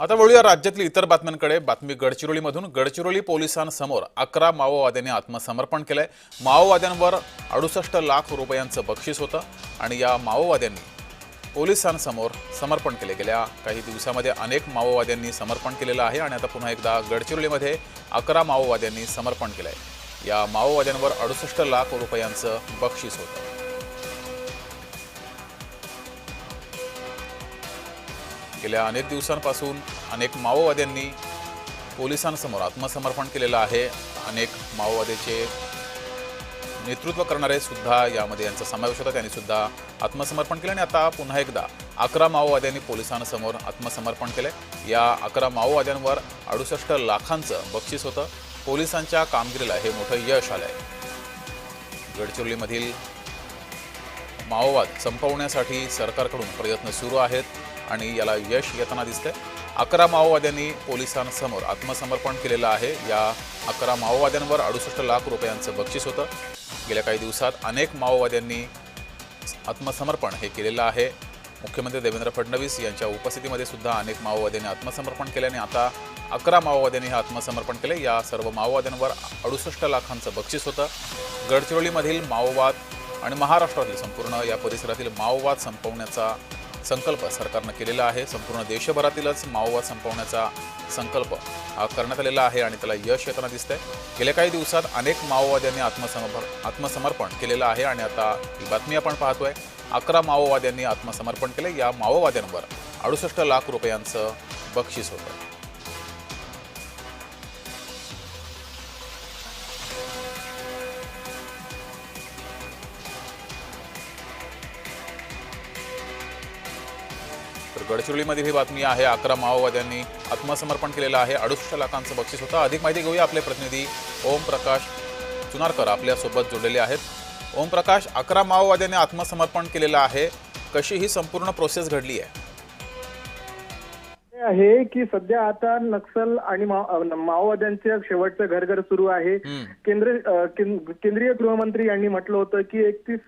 आता वळूया राज्यातील इतर बातम्यांकडे। बातमी गडचिरोलीमधून। गडचिरोली पोलिसांसमोर 11 माओवाद्यांनी आत्मसमर्पण केलंय। माओवाद्यांवर 68 लाख रुपयांचं बक्षीस होतं आणि या माओवाद्यांनी पोलिसांसमोर समर्पण केले। गेल्या काही दिवसांमध्ये अनेक माओवाद्यांनी समर्पण केलेलं आहे आणि आता पुन्हा एकदा गडचिरोलीमध्ये 11 माओवाद्यांनी समर्पण केलंय। या माओवाद्यांवर 68 लाख रुपयांचं बक्षीस होतं। गेल्या अनेक दिवसांपासून अनेक माओवाद्यांनी पोलिसांसमोर आत्मसमर्पण केलेलं आहे। अनेक माओवाद्याचे नेतृत्व करणारे सुद्धा यामध्ये यांचा समावेश होता। त्यांनी सुद्धा आत्मसमर्पण केले आणि आता पुन्हा एकदा 11 माओवाद्यांनी पोलिसांसमोर आत्मसमर्पण केले। या 11 माओवाद्यांवर 68 लाखांचं बक्षीस होतं। पोलिसांच्या कामगिरीला हे मोठं यश आलंय। गडचिरोलीमधील माओवाद संपवण्यासाठी सरकारकडून प्रयत्न सुरू आहेत आणि याला यश येताना दिसतंय। 11 माओवाद्यांनी पोलिसांसमोर आत्मसमर्पण केलेलं आहे। या 11 माओवाद्यांवर 68 लाख रुपयांचं बक्षीस होतं। गेल्या काही दिवसात अनेक माओवाद्यांनी आत्मसमर्पण हे केलेलं आहे। मुख्यमंत्री देवेंद्र फडणवीस यांच्या उपस्थितीमध्ये सुद्धा अनेक माओवाद्यांनी आत्मसमर्पण केले आणि आता 11 माओवाद्यांनी हे आत्मसमर्पण केले। या सर्व माओवाद्यांवर 68 लाखांचं बक्षीस होतं। गडचिरोलीमधील माओवाद आणि महाराष्ट्रातील संपूर्ण या परिसरातील माओवाद संपवण्याचा संकल्प सरकारने केलेला आहे। संपूर्ण देशभरातीलच माओवाद संपवण्याचा संकल्प करण्यात आलेला आहे आणि त्याला यश येताना दिसतंय। गेल्या काही दिवसात अनेक माओवाद्यांनी आत्मसमर्पण केलेलं आहे आणि आता ही बातमी आपण पाहतोय। 11 माओवाद्यांनी आत्मसमर्पण केले। या माओवाद्यांवर 68 लाख रुपयांचं बक्षीस होतं। तर गडचिरोलीमध्ये ही बातमी आहे। 11 माओवाद्यांनी आत्मसमर्पण केलेलं आहे। 68 लाखांचं बक्षीस होतं। अधिक माहिती घेऊया। आपले प्रतिनिधी ओम प्रकाश चुनारकर आपल्या सोबत जोडलेले आहेत। ओम प्रकाश, 11 माओवाद्यांनी आत्मसमर्पण केलेलं आहे। कशी ही संपूर्ण प्रोसेस घडली आहे की सध्या आता नक्सल आणि माओवाद्यांचे शेवटचं घर सुरू आहे। केंद्रीय गृहमंत्री यांनी म्हटलं होतं की 31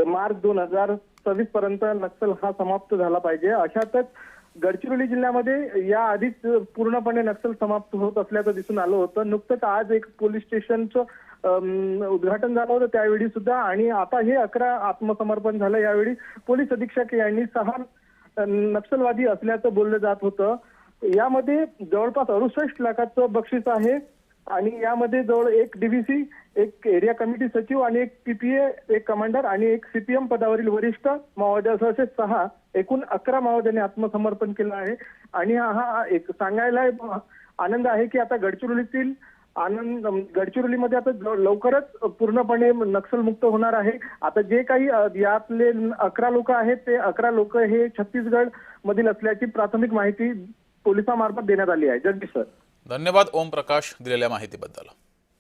मार्च 2026 पर्यंत नक्सल हा समाप्त झाला पाहिजे। अशातच गडचिरोली जिल्ह्यामध्ये या आधीच पूर्णपणे नक्सल समाप्त होत असल्याचं दिसून आलं होतं। नुकतंच आज एक पोलीस स्टेशनचं उद्घाटन झालं होतं त्यावेळी सुद्धा आणि आता हे 11 आत्मसमर्पण झालं। यावेळी पोलीस अधीक्षक यांनी 6 नक्षलवादी असल्याचं बोललं जात होतं। यामध्ये जवळपास 68 लाखाचं बक्षीस आहे आणि यामध्ये जवळ एक डीव्हीसी, एक एरिया कमिटी सचिव आणि एक पीपीए, एक कमांडर आणि एक सीपीएम पदावरील वरिष्ठ माओवादी असे 6 एकूण 11 माओवाद्यांनी आत्मसमर्पण केलं आहे। आणि हा एक सांगायला आनंद आहे की आता गडचिरोलीमध्ये आता लवकरच पूर्णपणे नक्षलमुक्त होणार आहे। आता जे काही यातले 11 लोक आहेत ते 11 लोक हे छत्तीसगड मधील असल्याची प्राथमिक माहिती पोलिसांमार्फत देण्यात आली आहे। जगदीश सर, धन्यवाद ओम प्रकाश दिलेल्या माहितीबद्दल।